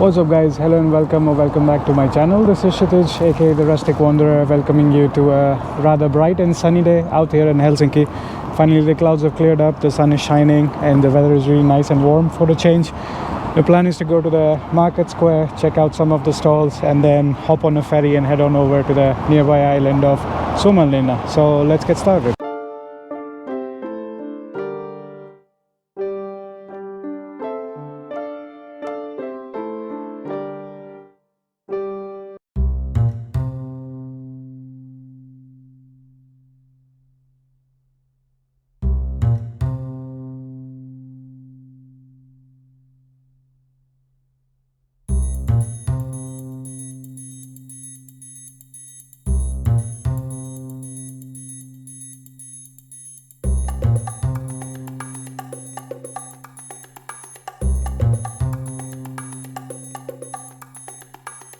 What's up guys, hello and welcome or welcome back to my channel. This is Kshitij aka the Rustic Wanderer, welcoming you to a rather bright and sunny day out here in Helsinki. Finally the clouds have cleared up, the sun is shining and the weather is really nice and warm for the change. The plan is to go to the market square, check out some of the stalls and then hop on a ferry and head on over to the nearby island of Suomenlinna. So let's get started.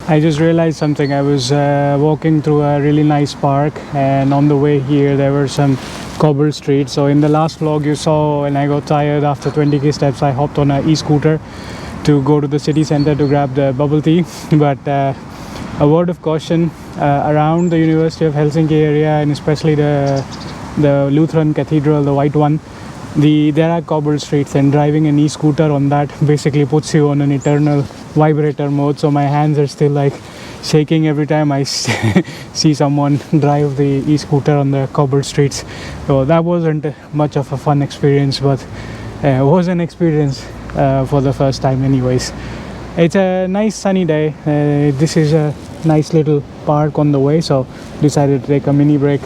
I just realized something. I was walking through a really nice park and on the way here there were some cobble streets. So in the last vlog you saw when I got tired after 20k steps, I hopped on an e-scooter to go to the city center to grab the bubble tea. But a word of caution, around the University of Helsinki area and especially the Lutheran Cathedral, the white one, there are cobble streets, and driving an e-scooter on that basically puts you on an eternal vibrator mode. So my hands are still like shaking every time I see someone drive the e-scooter on the cobble streets. So that wasn't much of a fun experience, but it was an experience for the first time anyways. It's a nice sunny day. This is a nice little park on the way, so decided to take a mini break,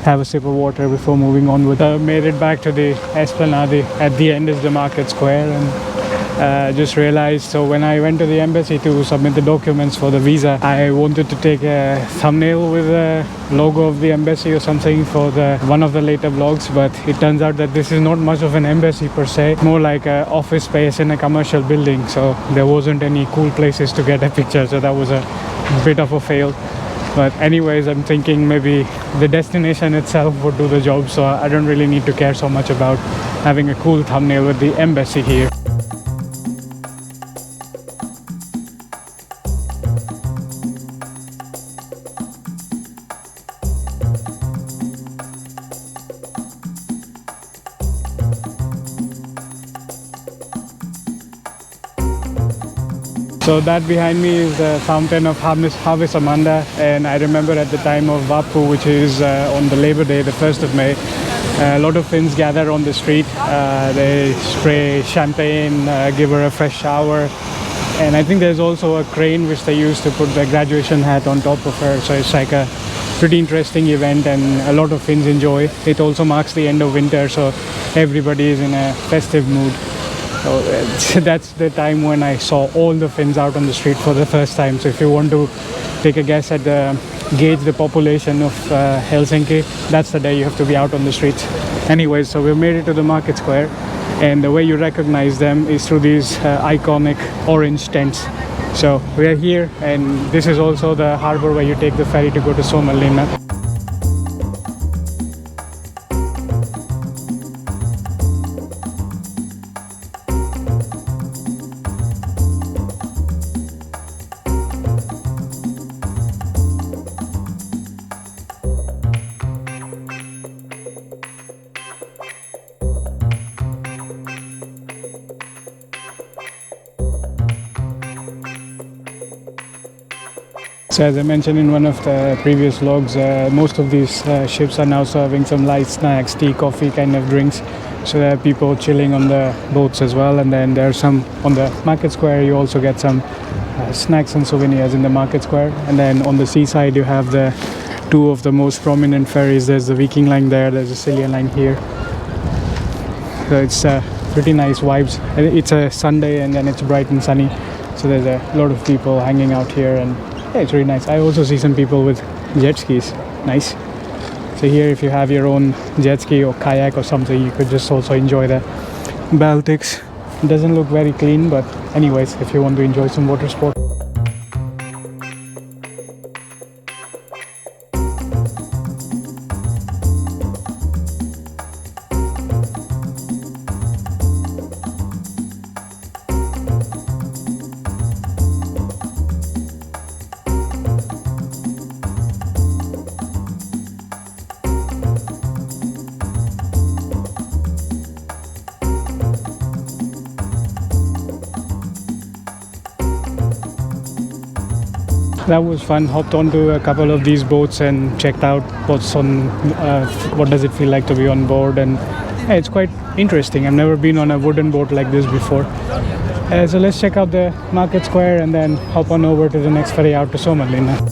have a sip of water before moving on with made it back to the esplanade. At the end is the market square, and just realized, so when I went to the embassy to submit the documents for the visa, I wanted to take a thumbnail with a logo of the embassy or something for one of the later vlogs, but it turns out that this is not much of an embassy per se, more like an office space in a commercial building, so there wasn't any cool places to get a picture, so that was a bit of a fail. But anyways, I'm thinking maybe the destination itself would do the job, so I don't really need to care so much about having a cool thumbnail with the embassy here. So that behind me is the fountain of Harvest Amanda, and I remember at the time of Vappu, which is on the Labor Day, the 1st of May, a lot of Finns gather on the street. They spray champagne, give her a fresh shower, and I think there's also a crane which they use to put the graduation hat on top of her. So it's like a pretty interesting event and a lot of Finns enjoy. It also marks the end of winter, so everybody is in a festive mood. So that's the time when I saw all the Finns out on the street for the first time. So if you want to take a guess at gauge the population of Helsinki, that's the day you have to be out on the streets. Anyways, so we've made it to the market square, and the way you recognize them is through these iconic orange tents. So we are here, and this is also the harbor where you take the ferry to go to Suomenlinna. So as I mentioned in one of the previous vlogs, most of these ships are now serving some light snacks, tea, coffee kind of drinks. So there are people chilling on the boats as well, and then there's some on the market square. You also get some snacks and souvenirs in the market square. And then on the seaside you have the two of the most prominent ferries. There's the Viking line there, there's the Silja line here. So it's pretty nice vibes. It's a Sunday and then it's bright and sunny, so there's a lot of people hanging out here, and yeah, it's really nice. I also see some people with jet skis. Nice. So here, if you have your own jet ski or kayak or something, you could just also enjoy the Baltics. It doesn't look very clean, but anyways, if you want to enjoy some water sport. That was fun. Hopped onto a couple of these boats and checked out what's on, what does it feel like to be on board, and yeah, it's quite interesting. I've never been on a wooden boat like this before. So let's check out the market square and then hop on over to the next ferry out to Suomenlinna.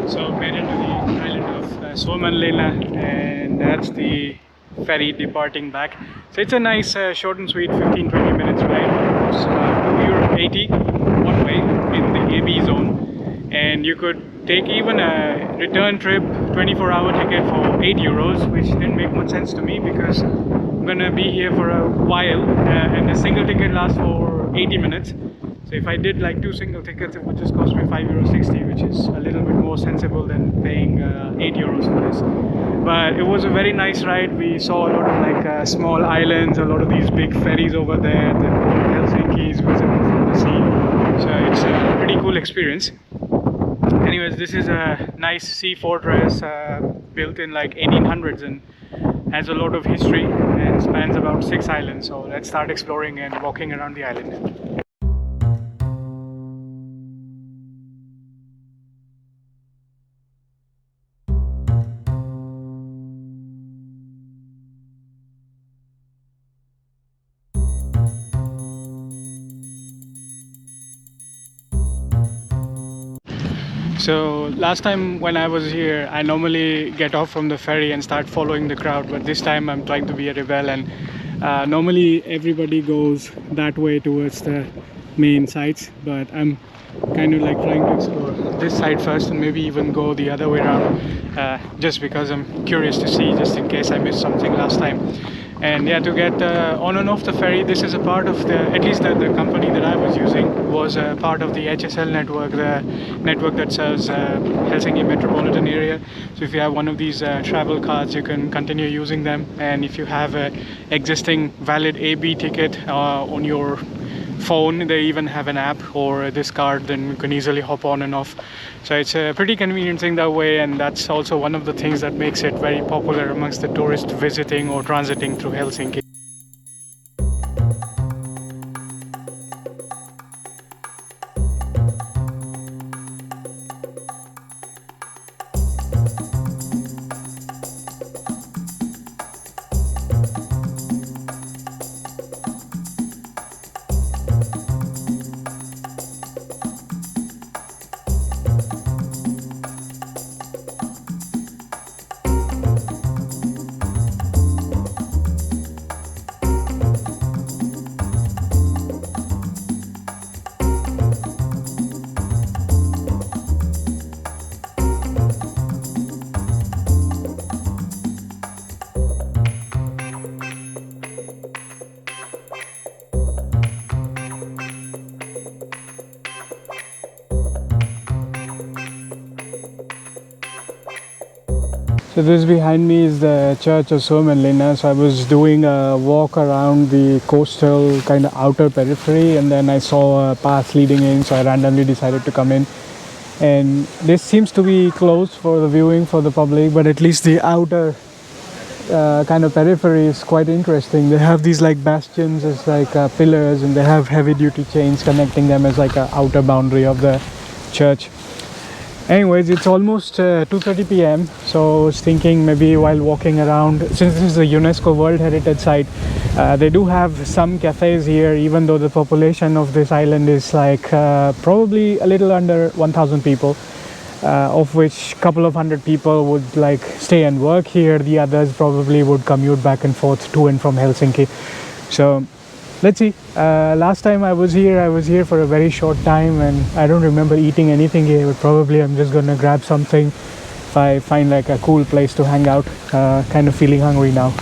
So made it to the island of Suomenlinna, and that's the ferry departing back. So it's a nice short and sweet 15-20 minutes ride. It was €2.80 one way in the AB zone, and you could take even a return trip 24-hour ticket for €8, which didn't make much sense to me because I'm gonna be here for a while, and a single ticket lasts for 80 minutes. So if I did like 2 single tickets, it would just cost me €5.60, which is a little bit more sensible than paying €8 for this. But it was a very nice ride. We saw a lot of like small islands, a lot of these big ferries over there. The whole Helsinki is visible from the sea. So it's a pretty cool experience. Anyways, this is a nice sea fortress built in like 1800s and has a lot of history and spans about 6 islands. So let's start exploring and walking around the island. So last time when I was here, I normally get off from the ferry and start following the crowd, but this time I'm trying to be a rebel, and normally everybody goes that way towards the main sites, but I'm kind of like trying to explore this side first and maybe even go the other way around, just because I'm curious to see, just in case I missed something last time. And yeah, to get on and off the ferry, this is a part of the, at least the company that I was using was a part of the HSL network, the network that serves Helsinki metropolitan area. So if you have one of these travel cards, you can continue using them. And if you have a existing valid AB ticket on your phone, they even have an app or this card, then you can easily hop on and off. So it's a pretty convenient thing that way, and that's also one of the things that makes it very popular amongst the tourists visiting or transiting through Helsinki. So this behind me is the Church of Suomenlinna. So I was doing a walk around the coastal kind of outer periphery, and then I saw a path leading in, so I randomly decided to come in. And this seems to be closed for the viewing for the public, but at least the outer kind of periphery is quite interesting. They have these like bastions as like pillars, and they have heavy duty chains connecting them as like a outer boundary of the church. Anyways, it's almost 2:30 p.m. so I was thinking maybe while walking around, since this is a UNESCO World Heritage Site, they do have some cafes here, even though the population of this island is like probably a little under 1,000 people, of which a couple of hundred people would like stay and work here. The others probably would commute back and forth to and from Helsinki. So let's see. Last time I was here for a very short time, and I don't remember eating anything here, but probably I'm just gonna grab something if I find like a cool place to hang out. Kind of feeling hungry now.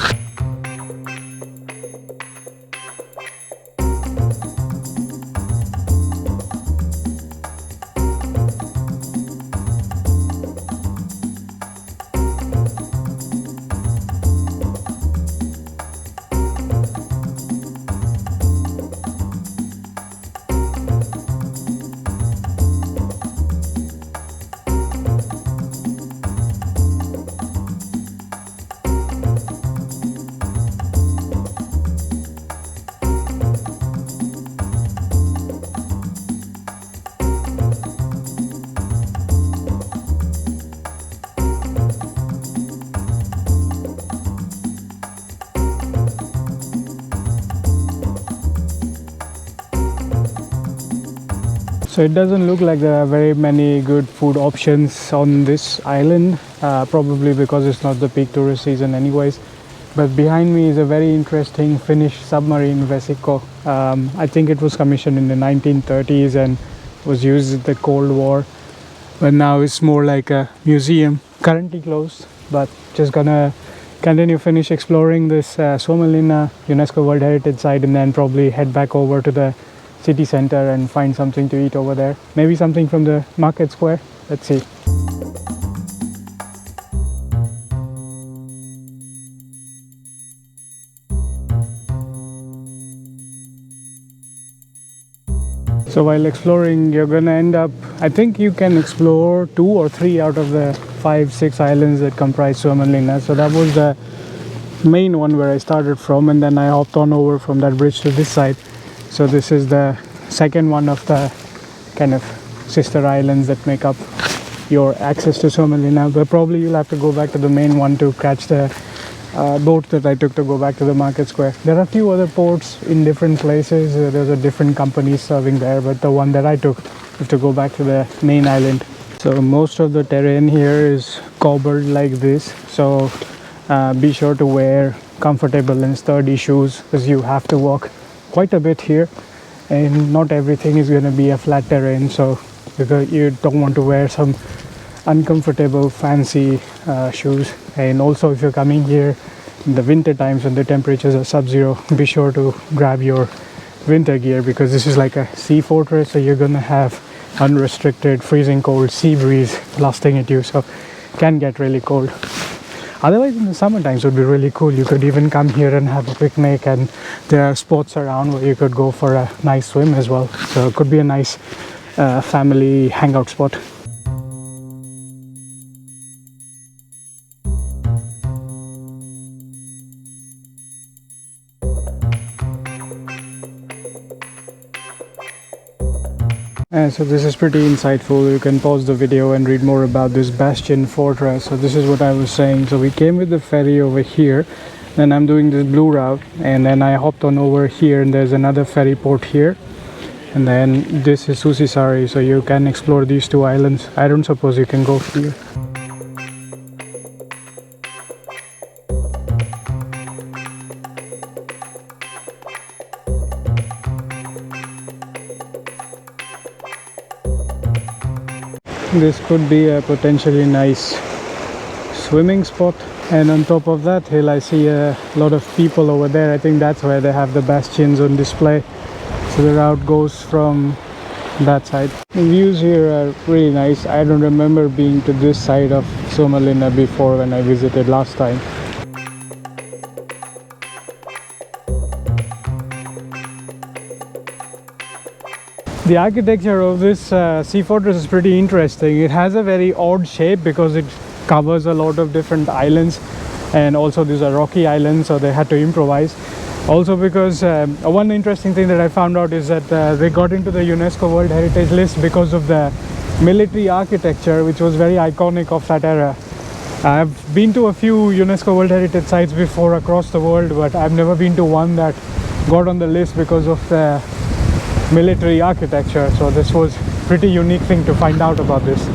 So it doesn't look like there are very many good food options on this island, probably because it's not the peak tourist season anyways. But behind me is a very interesting Finnish submarine vesico. I think it was commissioned in the 1930s and was used in the Cold War, but now it's more like a museum, currently closed, but just gonna continue finish exploring this Suomenlinna UNESCO World Heritage Site, and then probably head back over to the city center and find something to eat over there. Maybe something from the market square. Let's see. So while exploring, you're gonna end up, I think you can explore 2 or 3 out of the 5-6 islands that comprise Suomenlinna. So that was the main one where I started from, and then I hopped on over from that bridge to this side. So this is the second one of the kind of sister islands that make up your access to Suomenlinna. But probably you'll have to go back to the main one to catch the boat that I took to go back to the market square. There are a few other ports in different places. There's a different companies serving there, but the one that I took is to go back to the main island. So most of the terrain here is cobbled like this. So be sure to wear comfortable and sturdy shoes, because you have to walk quite a bit here, and not everything is going to be a flat terrain, so you don't want to wear some uncomfortable fancy shoes. And also if you're coming here in the winter times when the temperatures are sub-zero, be sure to grab your winter gear, because this is like a sea fortress, so you're gonna have unrestricted freezing cold sea breeze blasting at you, so it can get really cold. Otherwise, in the summer times would be really cool. You could even come here and have a picnic, and there are spots around where you could go for a nice swim as well, so it could be a nice family hangout spot. So this is pretty insightful. You can pause the video and read more about this Bastion Fortress. So this is what I was saying. So we came with the ferry over here, then I'm doing this blue route, and then I hopped on over here, and there's another ferry port here, and then this is Susisari, so you can explore these two islands. I don't suppose you can go here. This could be a potentially nice swimming spot, and on top of that hill I see a lot of people over there. I think that's where they have the bastions on display, so the route goes from that side. The views here are really nice. I don't remember being to this side of Suomenlinna before when I visited last time. The architecture of this Sea Fortress is pretty interesting. It has a very odd shape because it covers a lot of different islands, and also these are rocky islands, so they had to improvise. Also because one interesting thing that I found out is that they got into the UNESCO World Heritage List because of the military architecture, which was very iconic of that era. I've been to a few UNESCO World Heritage sites before across the world, but I've never been to one that got on the list because of the military architecture, so this was a pretty unique thing to find out about this.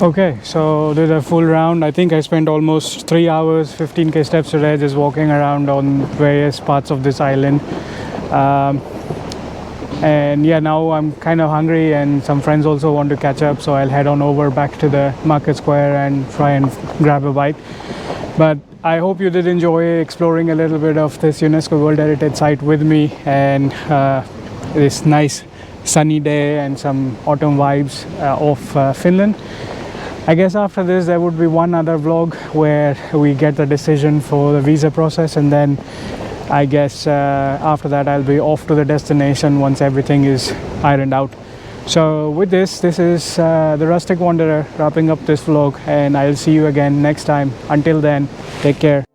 Okay, so did a full round. I think I spent almost 3 hours, 15k steps today just walking around on various parts of this island. And yeah, now I'm kind of hungry and some friends also want to catch up, so I'll head on over back to the market square and try and grab a bite. But I hope you did enjoy exploring a little bit of this UNESCO World Heritage site with me, and this nice sunny day and some autumn vibes of Finland. I guess after this there would be one other vlog where we get the decision for the visa process, and then I guess after that I'll be off to the destination once everything is ironed out. So with this is the Rustic Wanderer wrapping up this vlog, and I'll see you again next time. Until then, take care.